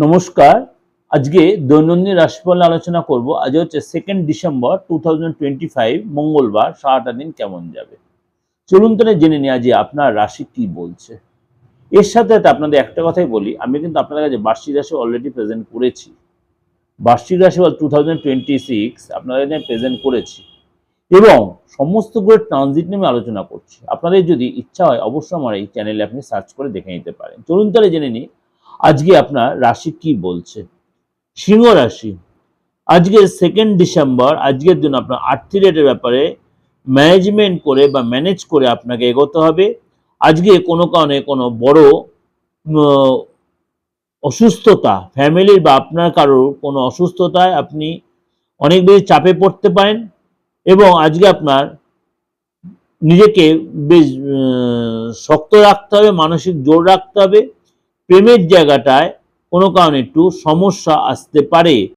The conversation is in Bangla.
নমস্কার। আজকে দৈনন্দিন রাশিফল আলোচনা করব। আজ হচ্ছে 2 ডিসেম্বর 2025 মঙ্গলবার। সারাটা দিন কেমন যাবে চলুন তাহলে জেনে নিই আজ আপনার রাশি কি বলছে। এর সাথে সাথে আপনাদের একটা কথাই বলি, আমি কিন্তু আপনাদের কাছে বার্ষিক রাশি অলরেডি প্রেজেন্ট করেছি। বার্ষিক রাশিফল 2026 আপনাদের কাছে প্রেজেন্ট করেছি এবং সমস্ত গ্রহের ট্রানজিট নিয়ে আলোচনা করছি। আপনাদের যদি ইচ্ছা হয় অবশ্যই আমার এই চ্যানেলে আপনি সার্চ করে দেখে নিতে পারেন। চলুন তাহলে জেনে নিই আজকে আপনার রাশি কি বলছে। সিংহ রাশি, আজকে 2 ডিসেম্বর, আজকের জন্য আপনার আর্থিক রেটের ব্যাপারে ম্যানেজমেন্ট করে বা ম্যানেজ করে আপনাকে এগোতে হবে। আজকে কোনো কারণে কোনো বড় অসুস্থতা, ফ্যামিলির বা আপনার কারোর কোনো অসুস্থতায় আপনি অনেক বেশি চাপে পড়তে পারেন এবং আজকে আপনার নিজেকে বেশ শক্ত রাখতে হবে, মানসিক জোর রাখতে হবে। প্রেমের জায়গাটায় কোনো কারণে একটু সমস্যা আসতে পারে।